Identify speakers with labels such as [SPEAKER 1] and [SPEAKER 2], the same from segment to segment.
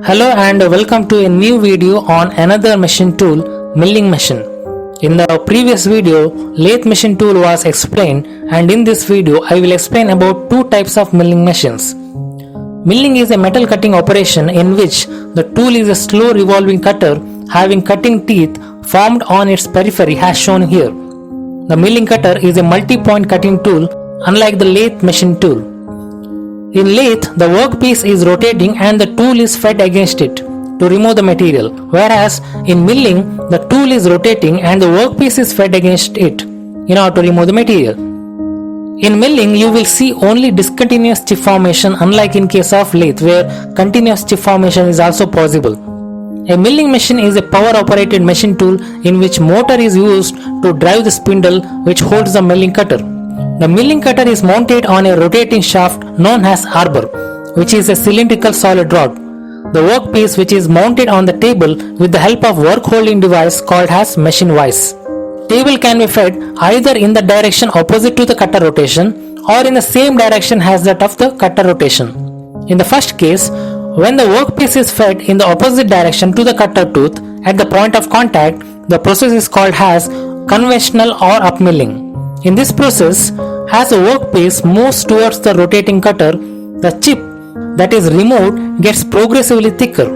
[SPEAKER 1] Hello and welcome to a new video on another machine tool, milling machine. In the previous video, lathe machine tool was explained, and in this video I will explain about two types of milling machines. Milling is a metal cutting operation in which the tool is a slow revolving cutter having cutting teeth formed on its periphery as shown here. The milling cutter is a multi-point cutting tool unlike the lathe machine tool. In lathe, the workpiece is rotating and the tool is fed against it to remove the material, whereas in milling, the tool is rotating and the workpiece is fed against it in order to remove the material. In milling, you will see only discontinuous chip formation, unlike in case of lathe where continuous chip formation is also possible. A milling machine is a power-operated machine tool in which motor is used to drive the spindle which holds the milling cutter. The milling cutter is mounted on a rotating shaft known as arbor, which is a cylindrical solid rod. The workpiece which is mounted on the table with the help of work holding device called as machine vise. Table can be fed either in the direction opposite to the cutter rotation or in the same direction as that of the cutter rotation. In the first case, when the workpiece is fed in the opposite direction to the cutter tooth at the point of contact, the process is called as conventional or upmilling. In this process, as the workpiece moves towards the rotating cutter, the chip that is removed gets progressively thicker.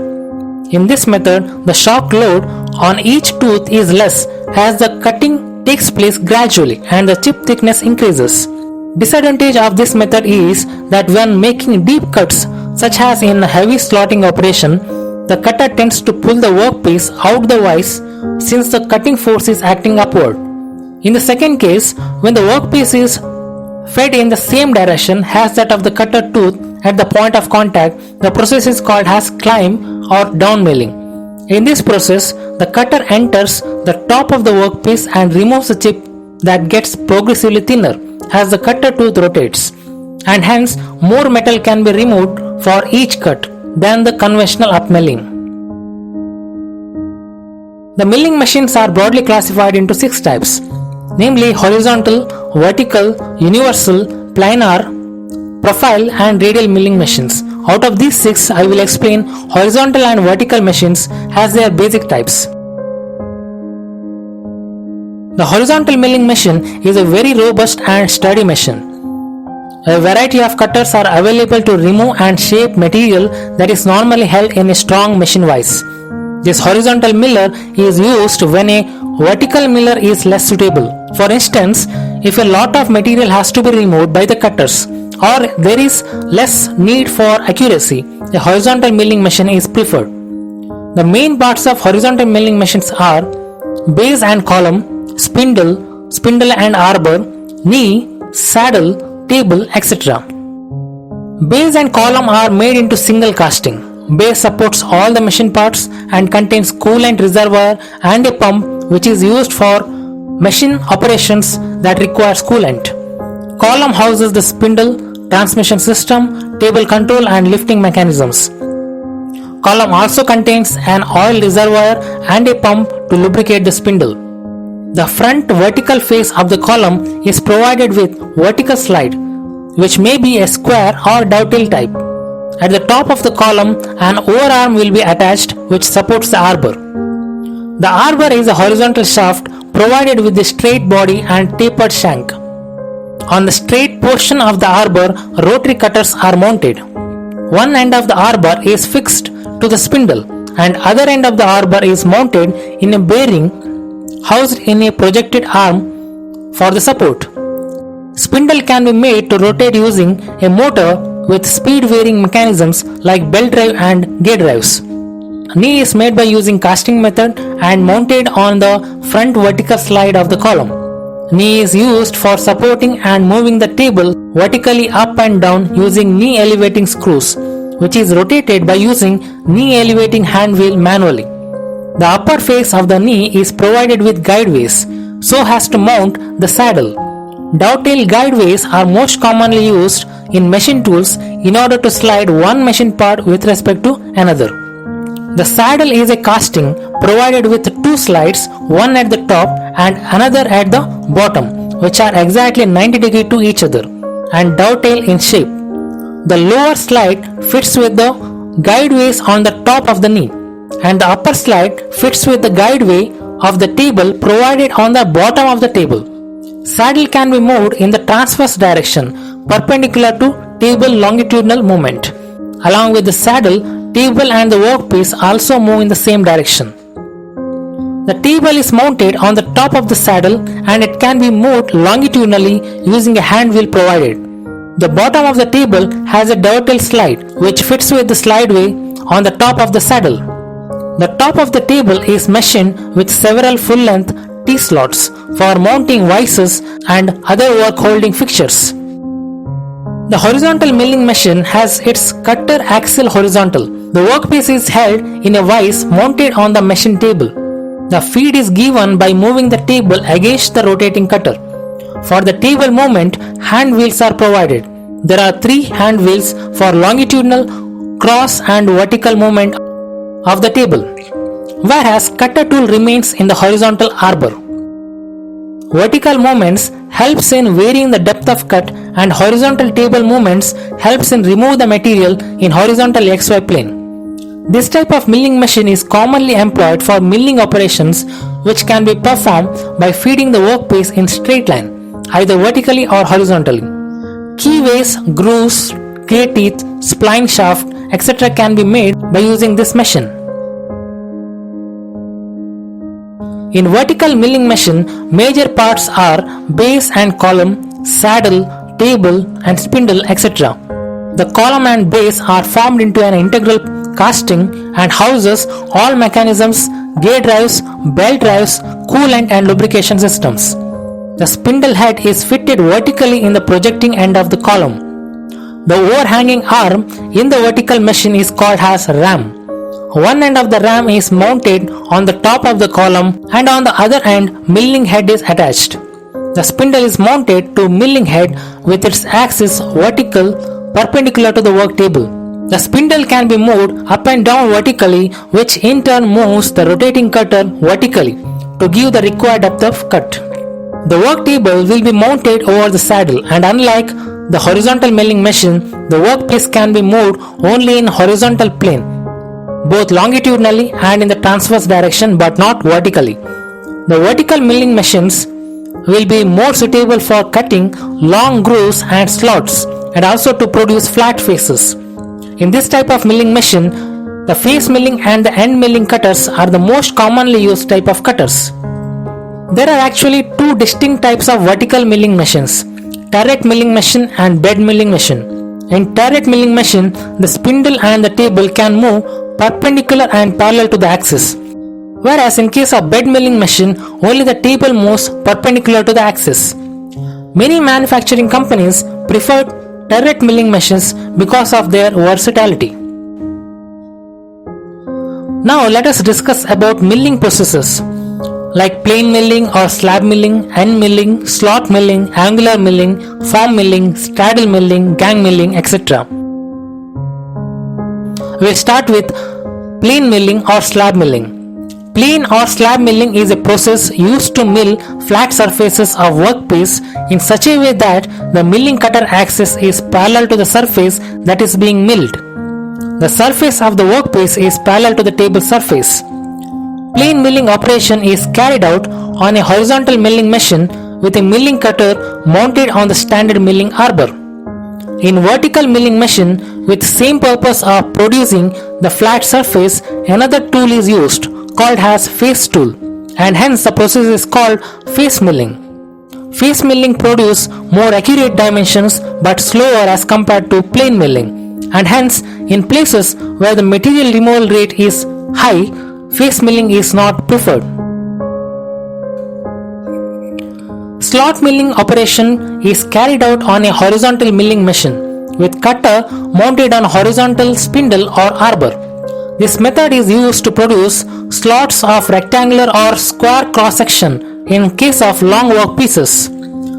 [SPEAKER 1] In this method, the shock load on each tooth is less as the cutting takes place gradually and the chip thickness increases. Disadvantage of this method is that when making deep cuts, such as in a heavy slotting operation, the cutter tends to pull the workpiece out the vise since the cutting force is acting upward. In the second case, when the workpiece is fed in the same direction as that of the cutter tooth at the point of contact, the process is called as climb or down milling. In this process, the cutter enters the top of the workpiece and removes the chip that gets progressively thinner as the cutter tooth rotates, and hence more metal can be removed for each cut than the conventional upmilling. The milling machines are broadly classified into 6 types, namely horizontal, vertical, universal, planar, profile and radial milling machines. Out of these 6, I will explain horizontal and vertical machines as their basic types. The horizontal milling machine is a very robust and sturdy machine. A variety of cutters are available to remove and shape material that is normally held in a strong machine vise. This horizontal miller is used when a vertical miller is less suitable. For instance, if a lot of material has to be removed by the cutters or there is less need for accuracy, a horizontal milling machine is preferred. The main parts of horizontal milling machines are base and column, spindle and arbor, knee, saddle, table, etc. Base and column are made into single casting. Base supports all the machine parts and contains coolant reservoir and a pump which is used for machine operations that requires coolant. Column houses the spindle, transmission system, table control and lifting mechanisms. Column also contains an oil reservoir and a pump to lubricate the spindle. The front vertical face of the column is provided with vertical slide, which may be a square or dovetail type. At the top of the column, an overarm will be attached which supports the arbor. The arbor is a horizontal shaft provided with a straight body and tapered shank. On the straight portion of the arbor, rotary cutters are mounted. One end of the arbor is fixed to the spindle and other end of the arbor is mounted in a bearing housed in a projected arm for the support. Spindle can be made to rotate using a motor with speed varying mechanisms like belt drive and gear drives. Knee is made by using casting method and mounted on the front vertical slide of the column. Knee is used for supporting and moving the table vertically up and down using knee elevating screws, which is rotated by using knee elevating hand wheel manually. The upper face of the knee is provided with guideways so as to mount the saddle. Dovetail guideways are most commonly used in machine tools in order to slide one machine part with respect to another. The saddle is a casting provided with 2 slides, one at the top and another at the bottom, which are exactly 90 degrees to each other and dovetail in shape. The lower slide fits with the guideways on the top of the knee, and the upper slide fits with the guideway of the table provided on the bottom of the table. Saddle can be moved in the transverse direction perpendicular to table longitudinal movement. Along with the saddle, table and the workpiece also move in the same direction. The table is mounted on the top of the saddle and it can be moved longitudinally using a hand wheel provided. The bottom of the table has a dovetail slide which fits with the slideway on the top of the saddle. The top of the table is machined with several full-length T-slots for mounting vices and other work holding fixtures. The horizontal milling machine has its cutter axle horizontal. The workpiece is held in a vise mounted on the machine table. The feed is given by moving the table against the rotating cutter. For the table movement, hand wheels are provided. There are 3 hand wheels for longitudinal, cross and vertical movement of the table, whereas cutter tool remains in the horizontal arbor. Vertical movements helps in varying the depth of cut, and horizontal table movements helps in remove the material in horizontal XY plane. This type of milling machine is commonly employed for milling operations which can be performed by feeding the workpiece in straight line, either vertically or horizontally. Keyways, grooves, clear teeth, spline shaft, etc. can be made by using this machine. In vertical milling machine, major parts are base and column, saddle, table and spindle, etc. The column and base are formed into an integral casting and houses all mechanisms, gear drives, belt drives, coolant and lubrication systems. The spindle head is fitted vertically in the projecting end of the column. The overhanging arm in the vertical machine is called as ram. One end of the ram is mounted on the top of the column and on the other end milling head is attached. The spindle is mounted to milling head with its axis vertical perpendicular to the work table. The spindle can be moved up and down vertically, which in turn moves the rotating cutter vertically to give the required depth of cut. The work table will be mounted over the saddle, and unlike the horizontal milling machine, the workpiece can be moved only in horizontal plane, both longitudinally and in the transverse direction, but not vertically. The vertical milling machines will be more suitable for cutting long grooves and slots and also to produce flat faces. In this type of milling machine, the face milling and the end milling cutters are the most commonly used type of cutters. There are actually 2 distinct types of vertical milling machines: turret milling machine and bed milling machine. In turret milling machine, the spindle and the table can move perpendicular and parallel to the axis, whereas in case of bed milling machine, only the table moves perpendicular to the axis. Many manufacturing companies prefer turret milling machines because of their versatility. Now let us discuss about milling processes like plane milling or slab milling, end milling, slot milling, angular milling, form milling, straddle milling, gang milling, etc. We'll start with plane milling or slab milling. Plane or slab milling is a process used to mill flat surfaces of workpiece in such a way that the milling cutter axis is parallel to the surface that is being milled. The surface of the workpiece is parallel to the table surface. Plane milling operation is carried out on a horizontal milling machine with a milling cutter mounted on the standard milling arbor. In vertical milling machine with same purpose of producing the flat surface, another tool is used called as face tool, and hence the process is called face milling. Face milling produce more accurate dimensions but slower as compared to plane milling, and hence in places where the material removal rate is high, face milling is not preferred. Slot milling operation is carried out on a horizontal milling machine with cutter mounted on horizontal spindle or arbor. This method is used to produce slots of rectangular or square cross-section in case of long work pieces.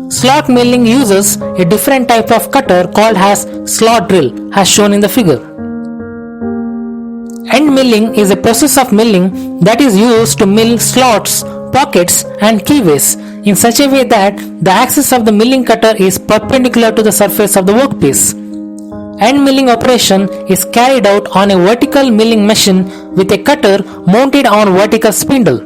[SPEAKER 1] Slot milling uses a different type of cutter called as slot drill, as shown in the figure. End milling is a process of milling that is used to mill slots, pockets and keyways in such a way that the axis of the milling cutter is perpendicular to the surface of the workpiece. End milling operation is carried out on a vertical milling machine with a cutter mounted on vertical spindle.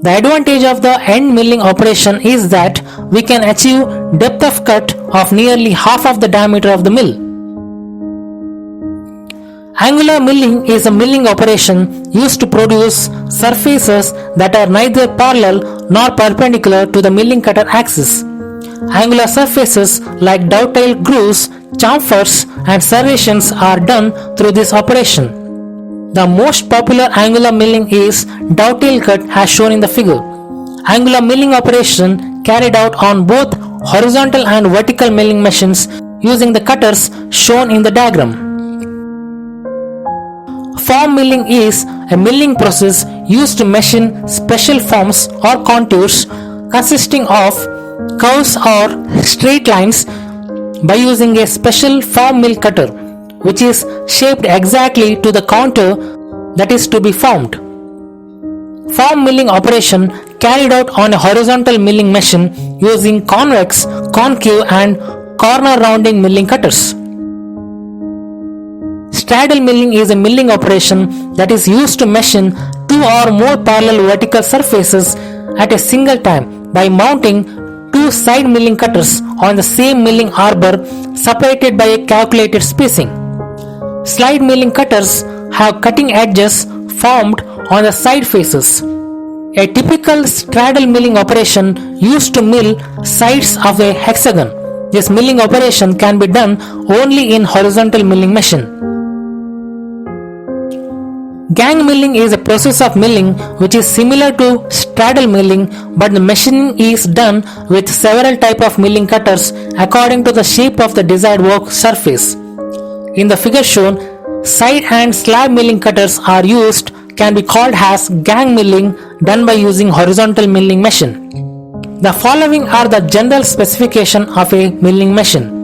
[SPEAKER 1] The advantage of the end milling operation is that we can achieve depth of cut of nearly half of the diameter of the mill. Angular milling is a milling operation used to produce surfaces that are neither parallel nor perpendicular to the milling cutter axis. Angular surfaces like dovetail grooves, chamfers, and serrations are done through this operation. The most popular angular milling is dovetail cut as shown in the figure. Angular milling operation carried out on both horizontal and vertical milling machines using the cutters shown in the diagram. Form milling is a milling process used to machine special forms or contours consisting of curves or straight lines by using a special form mill cutter, which is shaped exactly to the contour that is to be formed. Form milling operation carried out on a horizontal milling machine using convex, concave and corner rounding milling cutters. Straddle milling is a milling operation that is used to machine two or more parallel vertical surfaces at a single time by mounting two side milling cutters on the same milling arbor separated by a calculated spacing. Slide milling cutters have cutting edges formed on the side faces. A typical straddle milling operation used to mill sides of a hexagon. This milling operation can be done only in horizontal milling machine. Gang milling is a process of milling which is similar to straddle milling, but the machining is done with several types of milling cutters according to the shape of the desired work surface. In the figure shown, side and slab milling cutters are used can be called as gang milling done by using horizontal milling machine. The following are the general specification of a milling machine.